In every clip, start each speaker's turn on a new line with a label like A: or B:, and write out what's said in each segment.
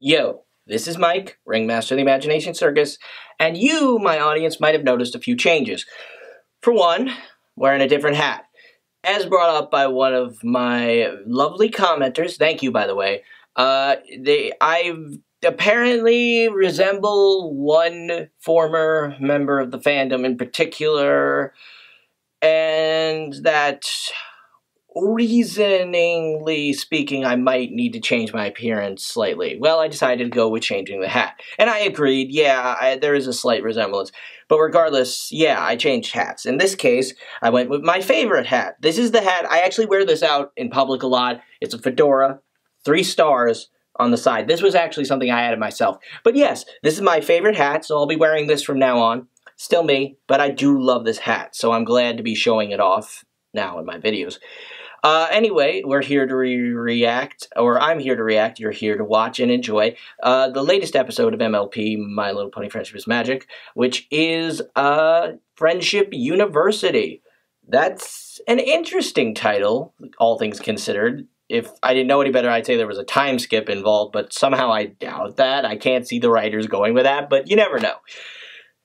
A: Yo, this is Mike, Ringmaster of the Imagination Circus, and you, my audience, might have noticed a few changes. For one, wearing a different hat. As brought up by one of my lovely commenters, thank you by the way, I apparently resemble one former member of the fandom in particular, and that reasoningly speaking, I might need to change my appearance slightly. Well, I decided to go with changing the hat. And I agreed, yeah, there is a slight resemblance. But regardless, yeah, I changed hats. In this case, I went with my favorite hat. This is the hat, I actually wear this out in public a lot. It's a fedora, 3 stars on the side. This was actually something I added myself. But yes, this is my favorite hat, so I'll be wearing this from now on. Still me, but I do love this hat, so I'm glad to be showing it off now in my videos. Anyway, we're here to react, or I'm here to react, you're here to watch and enjoy, the latest episode of MLP, My Little Pony Friendship is Magic, which is, Friendship University. That's an interesting title, all things considered. If I didn't know any better, I'd say there was a time skip involved, but somehow I doubt that. I can't see the writers going with that, but you never know.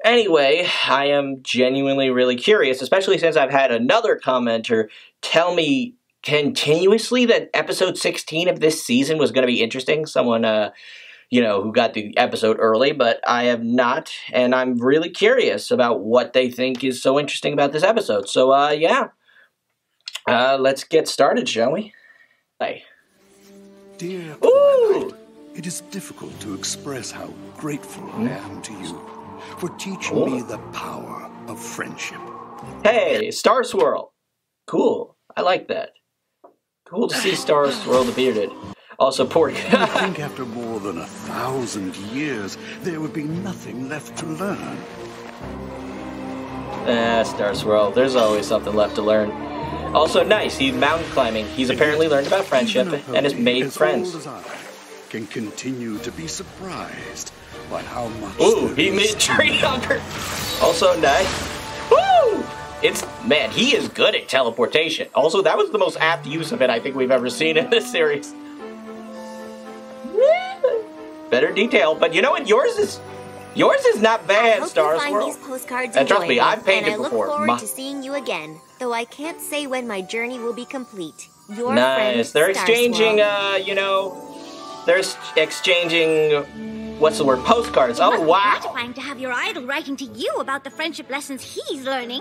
A: Anyway, I am genuinely really curious, especially since I've had another commenter tell me continuously that episode 16 of this season was going to be interesting. Someone, who got the episode early, but I have not, and I'm really curious about what they think is so interesting about this episode. So, yeah. Let's get started, shall we? Hey.
B: Dear Twilight, it is difficult to express how grateful I am to you for teaching me the power of friendship.
A: Hey, Star Swirl. Cool. I like that. Cool to see Star Swirl the Bearded. Also, poor
B: I think after more than 1,000 years, there would be nothing left to learn.
A: Star Swirl. There's always something left to learn. Also, nice. He's mountain climbing. He's apparently learned about friendship and has made friends.
B: As I can continue to be surprised by how much.
A: Ooh, he made tree hugger. Also, nice. Woo! Man, he is good at teleportation. Also, that was the most apt use of it I think we've ever seen in this series. Better detail, but you know what? Yours is not bad, Star Swirl.
C: These postcards
A: and trust me, I've painted
C: and I
A: before.
C: look forward to seeing you again, though I can't say when my journey will be complete. Your
A: nice. They're exchanging, what's the word? Postcards. Oh, wow.
D: Gratifying to have your idol writing to you about the friendship lessons he's learning.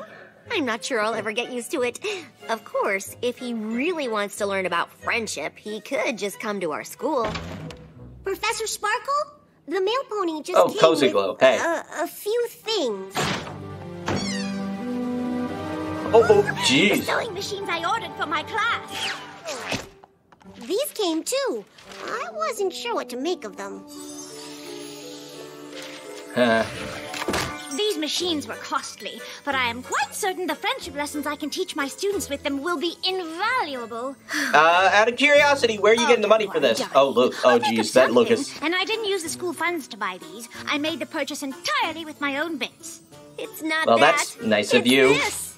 C: I'm not sure I'll ever get used to it. Of course, if he really wants to learn about friendship, he could just come to our school.
E: Professor Sparkle? The mail pony just came
A: Cozy
E: with
A: Glow. Hey.
E: a few things.
A: Oh, jeez.
D: The sewing machines I ordered for my class.
E: These came too. I wasn't sure what to make of them.
D: These machines were costly, but I am quite certain the friendship lessons I can teach my students with them will be invaluable.
A: Out of curiosity, where are you getting the money for this? Oh, look. Oh, geez. That Lucas.
D: And I didn't use the school funds to buy these. I made the purchase entirely with my own bits.
C: It's not
A: well,
C: that.
A: That's nice of you.
D: This.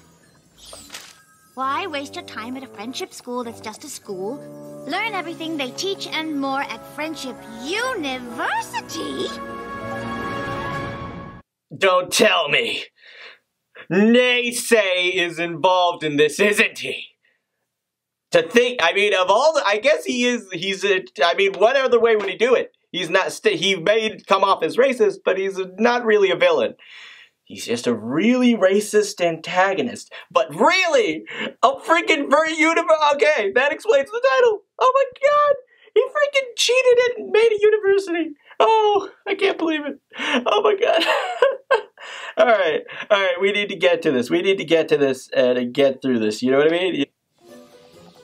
D: Why waste your time at a friendship school that's just a school? Learn everything they teach and more at Friendship University.
A: Don't tell me. Naysay is involved in this, isn't he? To think, I mean, of all the, I guess what other way would he do it? He's not, he may come off as racist, but he's not really a villain. He's just a really racist antagonist. But really, a freaking okay, that explains the title. Oh my god, he freaking cheated and made a university. Oh, I can't believe it. Oh my god. Alright, we need to get to this. We need to get to this and get through this. You know what I mean?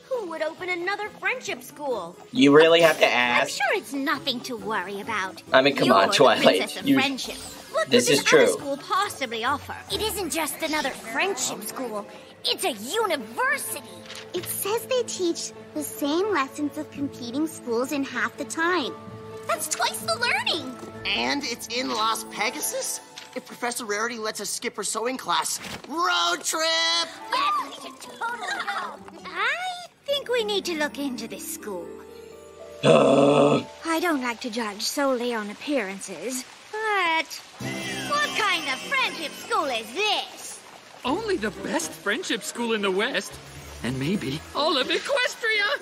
C: Who would open another friendship school?
A: You really have to
D: I'm
A: ask.
D: sure it's nothing to worry about.
A: I mean, come
D: You're
A: on,
D: the
A: Twilight.
D: princess of friendship. What
A: This
D: could
A: is
D: this
A: true.
D: other school possibly offer?
E: It isn't just another friendship school. It's a university. It says they teach the same lessons of competing schools in half the time. That's twice the learning.
F: And it's in Las Pegasus? If Professor Rarity lets us skip her sewing class, road trip!
E: Yes, we should totally go.
D: I think we need to look into this school. I don't like to judge solely on appearances, but what kind of friendship school is this?
G: Only the best friendship school in the West, and maybe all of Equestria.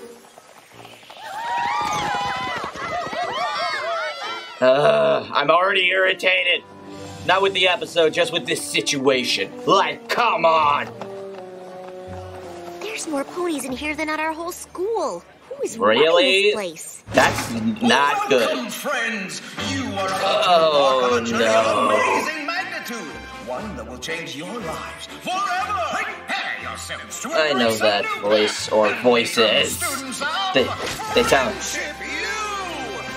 A: I'm already irritated. Not with the episode, just with this situation. Like, come on!
C: There's more ponies in here than at our whole school. Who is
A: Really?
C: running this place?
A: That's not
H: Welcome,
A: good.
H: friends. You are about to embark on a journey of amazing magnitude. One that will change your lives forever. Prepare yourselves to
A: I know that voice or voices. They sound.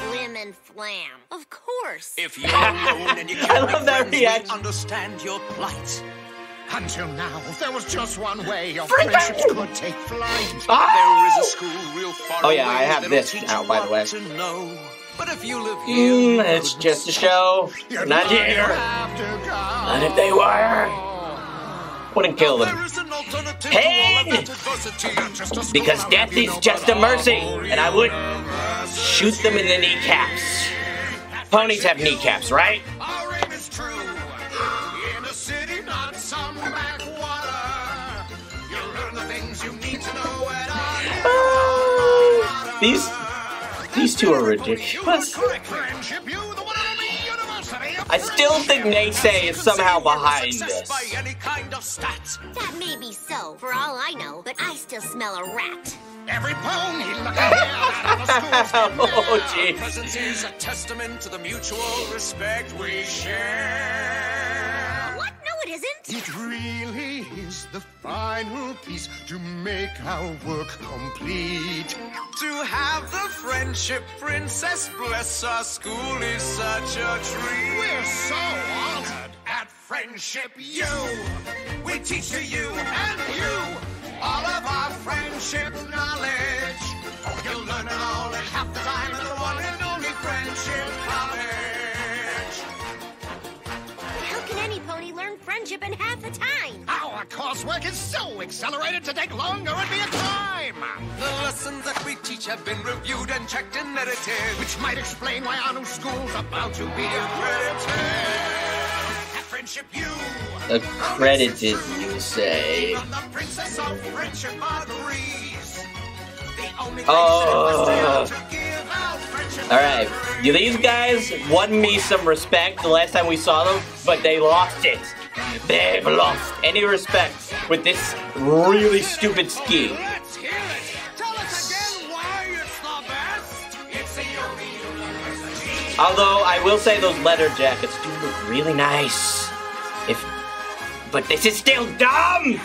C: Flim and Flam. Of course.
H: If you're alone and you
A: I
H: can't
A: love
H: make
A: that
H: friends, we
A: reaction.
H: understand your plight. Until now, there was just one way your
A: Friendship!
H: friendships could take flight.
A: Oh!
H: There is a school real far
A: Oh, yeah,
H: away
A: I have
H: that'll
A: this
H: teach
A: now,
H: you
A: by the
H: what
A: way.
H: to know. But if you live here, you
A: It's
H: couldn't
A: just a
H: stop.
A: show.
H: You'd
A: Not
H: might
A: here.
H: have to go.
A: Not if they were. Wouldn't kill them.
H: There is an alternative
A: Hey!
H: to all of that adversity. Just a school
A: Because
H: I'll
A: death
H: have you
A: is
H: know
A: just a
H: about
A: mercy,
H: all
A: and I would
H: universe.
A: shoot them in the kneecaps. Ponies have kneecaps, right?
H: Our aim is true. In a city, not some backwater. You'll learn the things you need to know at our
A: These two are ridiculous.
H: correct friendship, you, the one and only university of
A: I still think Naysay is somehow behind
H: success
A: this.
H: by any kind of stats.
C: That may be so, for all I know, but I still smell a rat.
H: Every pony looking out of the school's
A: Oh, jeez.
H: presence is a testament to the mutual respect we share.
C: What? No, it isn't.
B: It really is the final piece to make our work complete.
H: To have the friendship princess bless our school is such a treat. We're so honored at Friendship U. We teach to you and you all of our friendship knowledge. You'll learn it all in half the time at the one and only Friendship College.
C: How can any pony learn friendship in half the time?
H: Our coursework is so accelerated to take longer would be a crime. The lessons that we teach have been reviewed and checked and edited, which might explain why our new school's about to be accredited. At Friendship U,
A: Accredited, you say.
H: on the Princess of Friendship agrees. The only
A: Oh.
H: to give out friendship.
A: Alright, these guys won me some respect the last time we saw them, but they lost it. They've lost any respect with this really stupid scheme.
H: Let's hear it. Tell us again why it's the best. It's the only university.
A: Although, I will say those leather jackets do look really nice. But this is still dumb!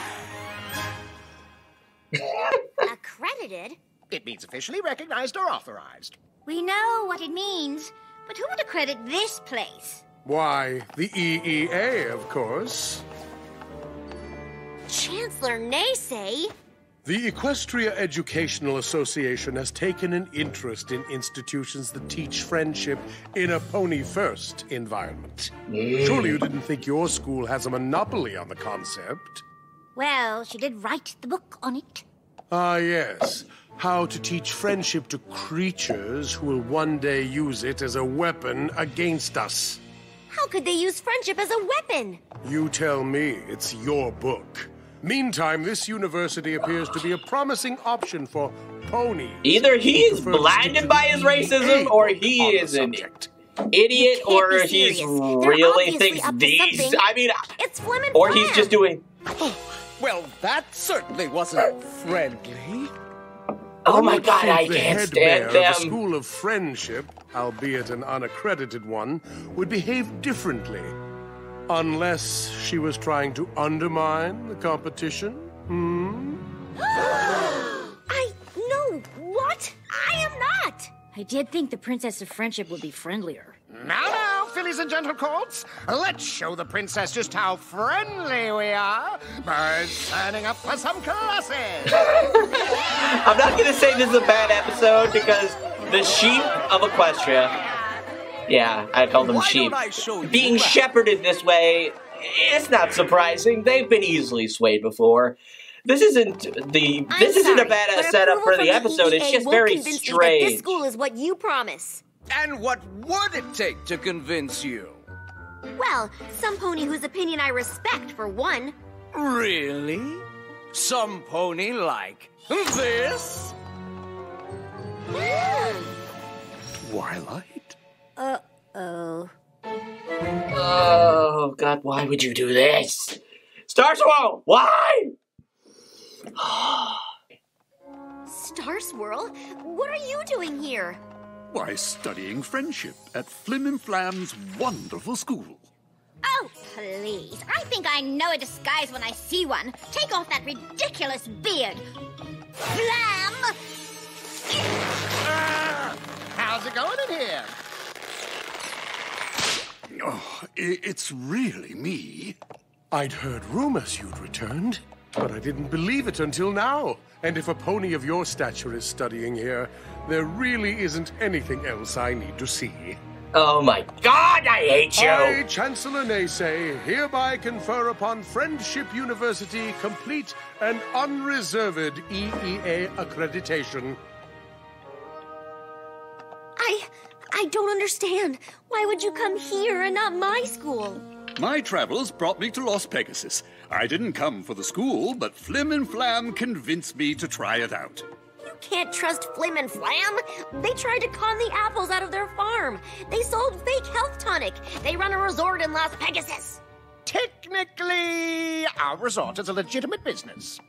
C: Accredited?
H: It means officially recognized or authorized.
D: We know what it means, but who would accredit this place?
B: Why, the EEA, of course.
C: Chancellor Naysay?
B: The Equestria Educational Association has taken an interest in institutions that teach friendship in a pony-first environment. Surely you didn't think your school has a monopoly on the concept?
D: Well, she did write the book on it.
B: Ah, yes. How to teach friendship to creatures who will one day use it as a weapon against us.
C: How could they use friendship as a weapon?
B: You tell me, it's your book. Meantime, this university appears to be a promising option for ponies.
A: Either he
B: who
A: is
B: prefer to
A: blinded
B: stick to
A: by
B: the
A: his
B: EEA
A: racism, or
B: book
A: he
B: on the
A: is an
B: subject.
A: idiot,
C: You can't
A: or
C: be
A: he's
C: serious. They're
A: really
C: obviously
A: thinks
C: up to
A: these.
C: something.
A: I mean,
C: It's Flim and
A: or
C: Flam.
A: he's just doing.
I: Well, that certainly wasn't friendly.
A: Oh my
B: would
A: God,
B: think
A: I
B: the
A: can't
B: head
A: stand
B: mayor
A: them.
B: of the School of Friendship, albeit an unaccredited one, would behave differently. Unless she was trying to undermine the competition?
C: No, what? I am not.
J: I did think the Princess of Friendship would be friendlier.
H: Now, fillies and gentle colts, let's show the princess just how friendly we are by signing up for some classes.
A: I'm not gonna say this is a bad episode because the sheep of Equestria, yeah, I call them
I: Why
A: sheep,
I: don't I show you
A: being
I: around?
A: shepherded this way, it's not surprising. They've been easily swayed before. This isn't a bad setup for the episode. It's just very strange.
C: This school is what you promise.
I: And what would it take to convince you?
C: Well, some pony whose opinion I respect, for one.
I: Really? Some pony like this?
B: Twilight?
C: Uh-oh.
A: Oh, God, why would you do this? Star Swirl, why?
C: Star Swirl? What are you doing here?
K: Why, studying friendship at Flim and Flam's wonderful school.
D: Oh, please. I think I know a disguise when I see one. Take off that ridiculous beard. Flam!
H: How's it going in here?
K: Oh, it's really me.
B: I'd heard rumors you'd returned, but I didn't believe it until now. And if a pony of your stature is studying here, there really isn't anything else I need to see.
A: Oh my God, I hate you!
B: I, Chancellor Naysay, hereby confer upon Friendship University complete and unreserved EEA accreditation.
C: I don't understand. Why would you come here and not my school?
K: My travels brought me to Las Pegasus. I didn't come for the school, but Flim and Flam convinced me to try it out.
C: You can't trust Flim and Flam. They tried to con the apples out of their farm. They sold fake health tonic. They run a resort in Las Pegasus.
H: Technically, our resort is a legitimate business.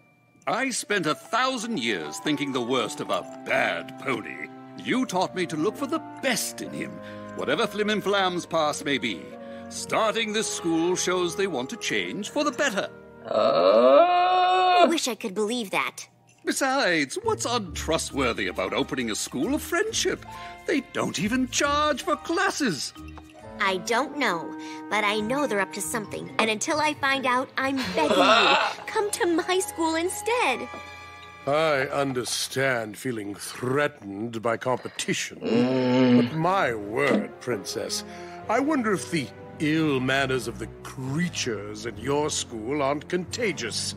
K: I spent 1,000 years thinking the worst of a bad pony. You taught me to look for the best in him, whatever Flim and Flam's past may be. Starting this school shows they want to change for the better.
C: I wish I could believe that.
K: Besides, what's untrustworthy about opening a school of friendship? They don't even charge for classes.
C: I don't know, but I know they're up to something. And until I find out, I'm begging you, come to my school instead.
B: I understand feeling threatened by competition. But my word, Princess, I wonder if the ill manners of the creatures at your school aren't contagious.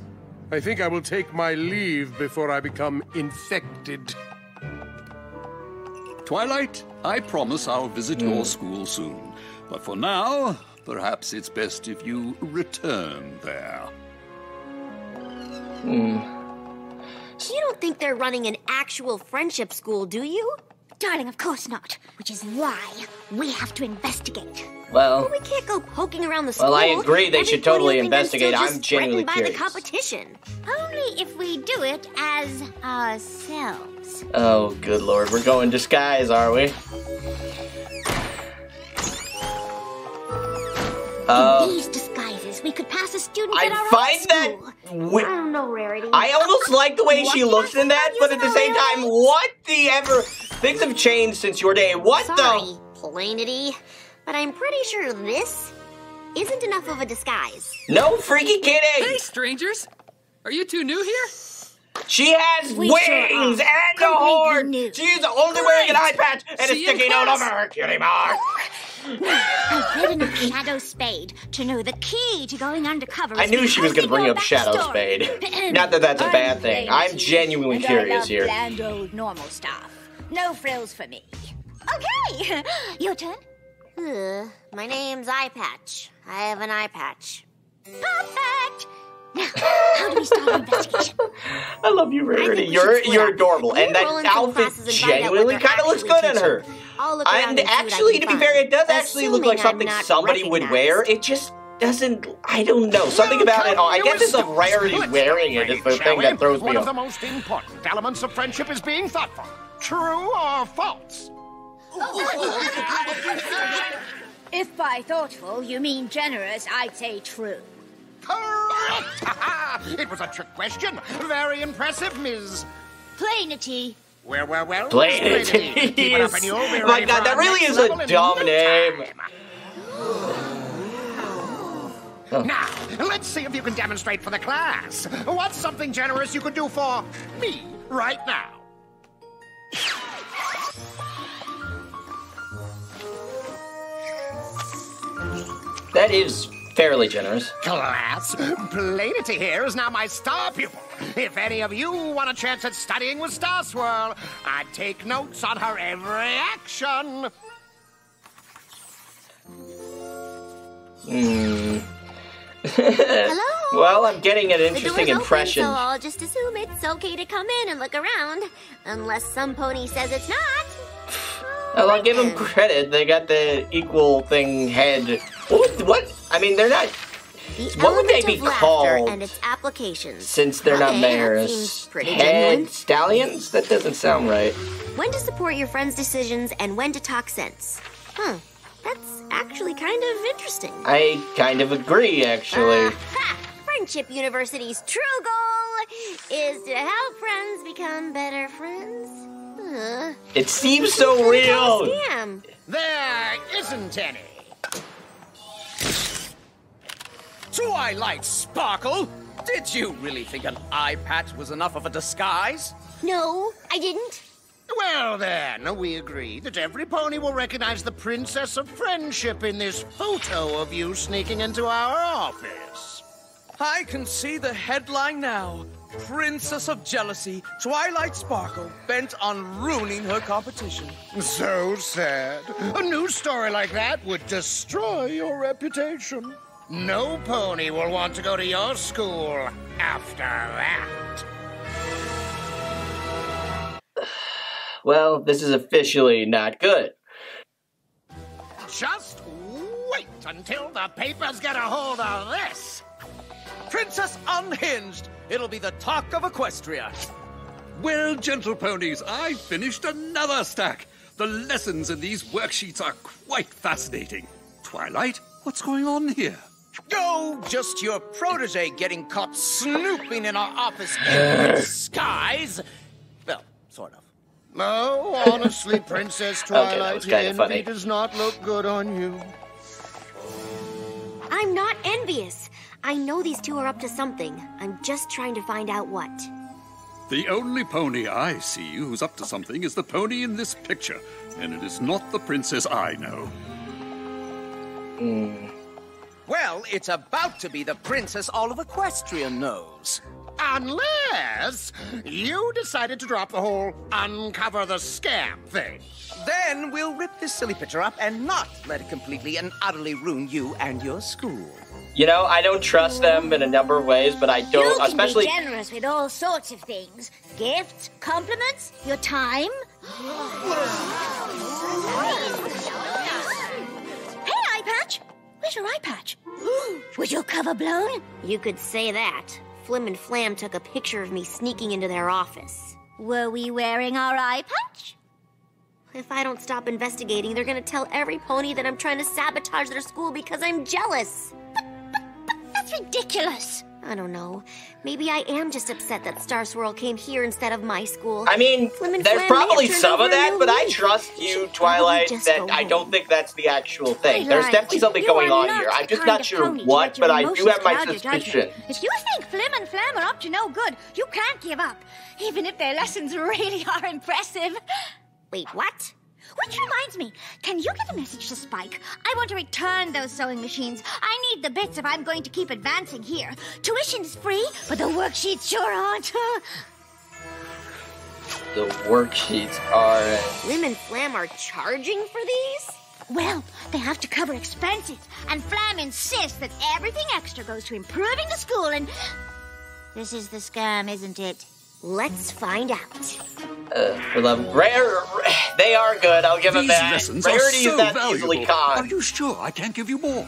B: I think I will take my leave before I become infected.
K: Twilight, I promise I'll visit your school soon. But for now, perhaps it's best if you return there.
C: You don't think they're running an actual friendship school, do you?
D: Darling, of course not. Which is why we have to investigate.
A: Well,
C: we can't go poking around the school.
A: Well, I agree. They should totally investigate. I'm genuinely
C: by
A: curious.
C: The competition.
D: Only if we do it as ourselves.
A: Oh, good Lord. We're going disguise, are we?
D: In these disguises, we could pass a student at our own school.
C: I don't know, Rarity.
A: I almost like the way she looks in that, but at the same time, what the ever? Things have changed since your day. What
C: Sorry, Plainity, but I'm pretty sure this isn't enough of a disguise.
A: No freaky kidding!
G: Hey, strangers! Are you two new here?
A: She has wings and a horn! She's only wearing an eye patch and a sticky note of her cutie mark!
D: I've ridden a Shadow Spade to know the key to going undercover.
A: I knew she was going to bring up Shadow Spade. Not that that's a bad thing. I'm genuinely curious here.
D: Bland old normal stuff. No frills for me. Okay, your turn.
C: My name's Eye Patch. I have an eye patch.
D: Perfect. Now, how do we start the investigation?
A: I love you, Rarity. You're adorable, and that outfit genuinely kind of looks good on her. And actually, to be fair, it does actually look like something somebody would wear. It just doesn't. I don't know. Something about it. I guess it's a Rarity wearing it is the thing that throws me
H: One of
A: off.
H: the most important elements of friendship is being thoughtful. True or false?
D: If by thoughtful you mean generous, I'd say true.
H: Correct! It was a trick question. Very impressive, Ms.
D: Plainity.
H: Well.
A: Plainity.
H: Keep it up and you'll be
A: My
H: ready
A: God,
H: for
A: that
H: our
A: really
H: next
A: is a
H: level in
A: dumb
H: no
A: name.
H: time. Now, let's see if you can demonstrate for the class. What's something generous you could do for me right now?
A: That is fairly generous.
H: Class, Plainity here is now my star pupil. If any of you want a chance at studying with Star Swirl, I'd take notes on her every action.
C: Hello?
A: Well, I'm getting an interesting
C: the door's
A: impression.
C: Open, so I'll just assume it's okay to come in and look around. Unless some pony says it's not.
A: Well, I'll give them credit. They got the equal thing head. What? I mean, they're not... What would they be called?
C: And its applications.
A: Since they're not mayors. Head stallions? That doesn't sound right.
C: When to support your friend's decisions and when to talk sense. Huh. That's actually kind of interesting.
A: I kind of agree, actually.
C: Friendship University's true goal is to help friends become better friends.
A: It seems so real.
C: Scam.
H: There isn't any.
I: Twilight Sparkle! Did you really think an eye patch was enough of a disguise?
C: No, I didn't.
H: Well then, we agree that every pony will recognize the Princess of Friendship in this photo of you sneaking into our office.
I: I can see the headline now. Princess of Jealousy, Twilight Sparkle, bent on ruining her competition.
H: So sad. A news story like that would destroy your reputation. No pony will want to go to your school after that.
A: Well, this is officially not good.
H: Just wait until the papers get a hold of this.
I: Princess Unhinged! It'll be the talk of Equestria.
K: Well, gentle ponies, I finished another stack. The lessons in these worksheets are quite fascinating. Twilight, what's going on here?
I: Oh, just your protege getting caught snooping in our office in disguise. Well, sort of.
H: No, honestly, Princess Twilight, envy does not look good on you.
C: I'm not envious. I know these two are up to something. I'm just trying to find out what.
K: The only pony I see who's up to something is the pony in this picture, and it is not the princess I know.
I: Well, it's about to be the princess all of Equestria knows.
H: Unless you decided to drop the whole uncover the scam thing.
I: Then we'll rip this silly picture up and not let it completely and utterly ruin you and your school.
A: You know, I don't trust them in a number of ways, but I don't,
D: You can
A: especially...
D: be generous with all sorts of things. Gifts, compliments, your time. Hey, Eye Patch! Where's your eye patch? Was your cover blown?
C: You could say that. Flim and Flam took a picture of me sneaking into their office.
D: Were we wearing our eye patch?
C: If I don't stop investigating, they're gonna tell every pony that I'm trying to sabotage their school because I'm jealous.
D: That's ridiculous.
C: I don't know. Maybe I am just upset that Star Swirl came here instead of my school.
A: I mean, there's probably some of that, but I trust you, Twilight, that I don't
C: home.
A: think that's the actual thing.
D: Twilight,
A: there's definitely something
D: you
A: going
D: are
A: on here. I'm
D: the
A: just
D: kind
A: not
D: of
A: sure
D: pony to
A: what,
D: let your
A: but I do
D: emotions
A: have my
D: cloud your judgment.
A: suspicion.
D: If you think Flim and Flam are up to no good, you can't give up, even if their lessons really are impressive.
C: Wait, what?
D: Which reminds me, can you get a message to Spike? I want to return those sewing machines. I need the bits if I'm going to keep advancing here. Tuition's free, but the worksheets sure aren't.
A: The worksheets are...
C: Flim and Flam are charging for these?
D: Well, they have to cover expenses, and Flam insists that everything extra goes to improving the school and... This is the scam, isn't it?
C: Let's find out.
A: For the rare... They are good, I'll give them
K: These
A: that.
K: lessons
A: Rarity
K: are so
A: is not
K: valuable.
A: easily conned.
K: Are you sure I can't give you more?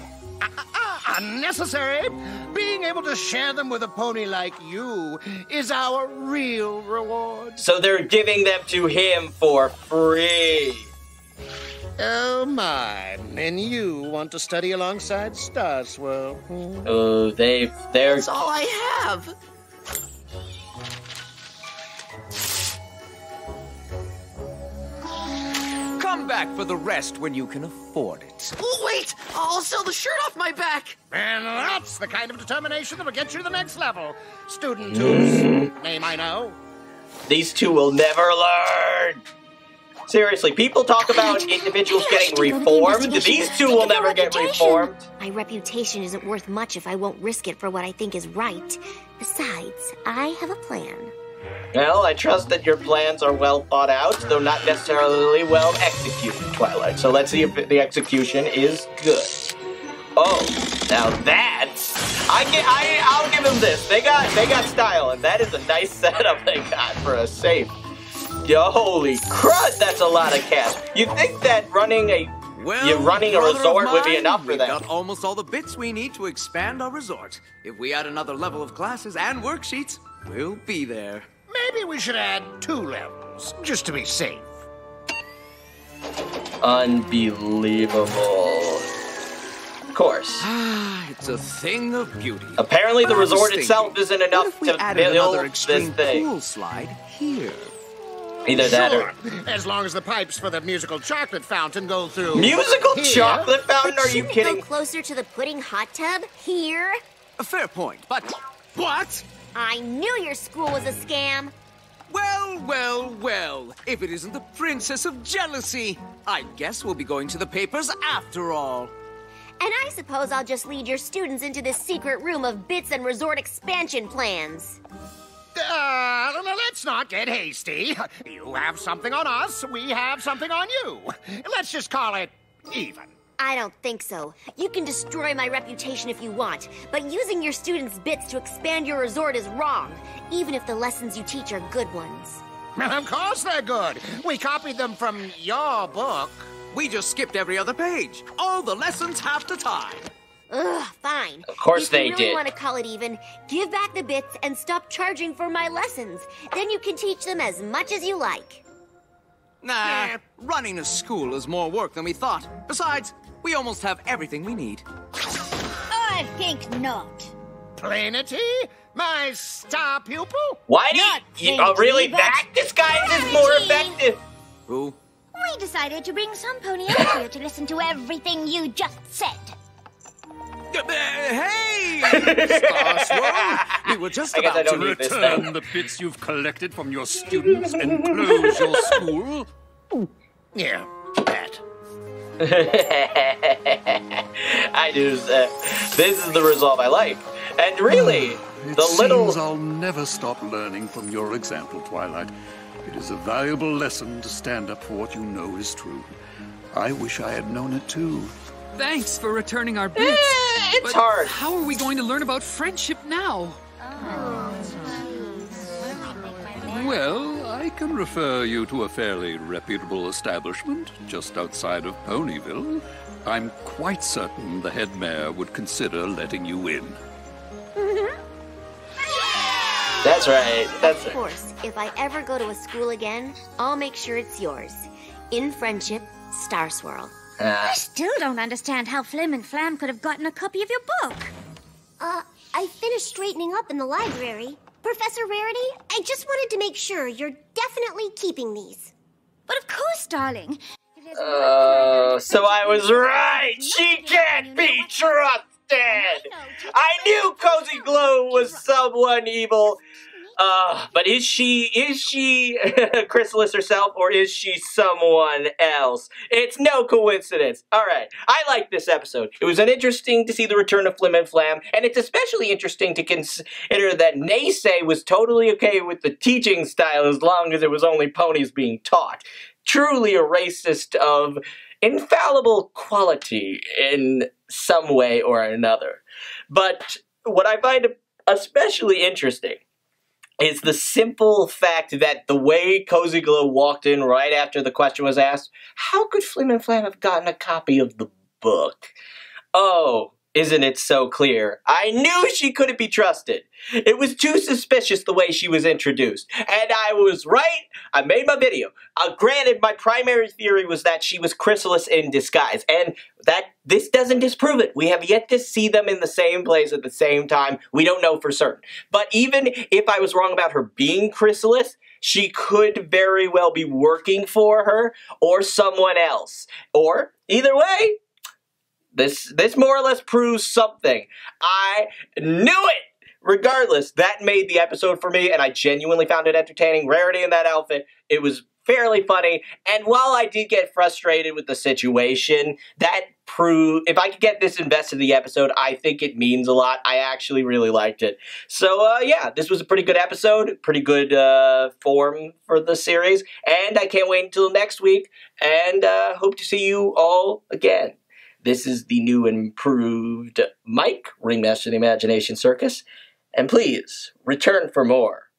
H: Unnecessary. Being able to share them with a pony like you is our real reward.
A: So they're giving them to him for free.
H: Oh my, and you want to study alongside Star Swirl?
A: Oh, they're...
F: That's all I have.
I: Come back for the rest when you can afford it.
F: Wait! I'll sell the shirt off my back!
H: And that's the kind of determination that will get you to the next level. Student whose name I know.
A: These two will never learn. Seriously, people talk about individuals getting reformed. These two will never get reformed.
C: My reputation isn't worth much if I won't risk it for what I think is right. Besides, I have a plan.
A: Well, I trust that your plans are well thought out, though not necessarily well executed, Twilight. So let's see if the execution is good. Oh, now that's... I'll give them this. They got style, and that is a nice setup they got for a safe. Yo, holy crud, that's a lot of cash. You'd think that running a resort would be enough for them.
I: We've got almost all the bits we need to expand our resort. If we add another level of classes and worksheets, we'll be there.
H: Maybe we should add 2 levels, just to be safe.
A: Unbelievable. Of course.
I: It's a thing of beauty.
A: Apparently the resort itself isn't enough to build this thing.
I: Pool slide here.
A: Either that or...
H: As long as the pipes for the musical chocolate fountain go through...
A: Musical chocolate fountain? Are you kidding?
C: Go closer to the pudding hot tub? Here?
I: A fair point, but... What?
C: I knew your school was a scam.
I: Well, well, well. If it isn't the Princess of Jealousy, I guess we'll be going to the papers after all.
C: And I suppose I'll just lead your students into this secret room of bits and resort expansion plans.
H: Let's not get hasty. You have something on us, we have something on you. Let's just call it even.
C: I don't think so. You can destroy my reputation if you want, but using your students' bits to expand your resort is wrong, even if the lessons you teach are good ones.
H: Of course they're good. We copied them from your book.
I: We just skipped every other page. All the lessons half the time.
C: Ugh, fine.
A: Of course they
C: did. If you really
A: did.
C: want to call it even, give back the bits and stop charging for my lessons. Then you can teach them as much as you like.
I: Nah, running a school is more work than we thought. Besides, we almost have everything we need.
D: I think not.
H: Plainity? My star pupil?
A: Why do you... Oh, really? That disguise is more effective.
I: Who?
D: We decided to bring some pony out here to listen to everything you just said.
I: Hey! Star Swirl! We were just about to
K: return the bits you've collected from your students and close your school.
H: Yeah, that.
A: I do. This is the resolve I like. And really,
K: It
A: the little...
K: seems I'll never stop learning from your example, Twilight. It is a valuable lesson to stand up for what you know is true. I wish I had known it too.
G: Thanks for returning our bits.
A: It's hard.
G: How are we going to learn about friendship now?
K: Well, I can refer you to a fairly reputable establishment just outside of Ponyville. I'm quite certain the head mayor would consider letting you in.
A: That's right. That's
C: Of course, if I ever go to a school again, I'll make sure it's yours. In friendship, Star Swirl.
D: I still don't understand how Flim and Flam could have gotten a copy of your book.
E: I finished straightening up in the library. Professor Rarity, I just wanted to make sure you're definitely keeping these.
D: But of course, darling.
A: So I was right. She can't be trusted. I knew Cozy Glow was someone evil. But is she Chrysalis herself, or is she someone else? It's no coincidence. Alright, I like this episode. It was interesting to see the return of Flim and Flam, and it's especially interesting to consider that Naysay was totally okay with the teaching style as long as it was only ponies being taught. Truly a racist of infallible quality in some way or another. But what I find especially interesting is the simple fact that the way Cozy Glow walked in right after the question was asked, how could Flim and Flam have gotten a copy of the book? Oh, isn't it so clear? I knew she couldn't be trusted. It was too suspicious the way she was introduced. And I was right. I made my video. Granted, my primary theory was that she was Chrysalis in disguise. And this doesn't disprove it. We have yet to see them in the same place at the same time. We don't know for certain. But even if I was wrong about her being Chrysalis, she could very well be working for her or someone else. Or, either way, this more or less proves something. I knew it! Regardless, that made the episode for me, and I genuinely found it entertaining. Rarity in that outfit, it was fairly funny. And while I did get frustrated with the situation, that proved, if I could get this invested in the episode, I think it means a lot. I actually really liked it. So, yeah, this was a pretty good episode, pretty good form for the series, and I can't wait until next week, and hope to see you all again. This is the new and improved Mike, Ringmaster of the Imagination Circus, and please, return for more.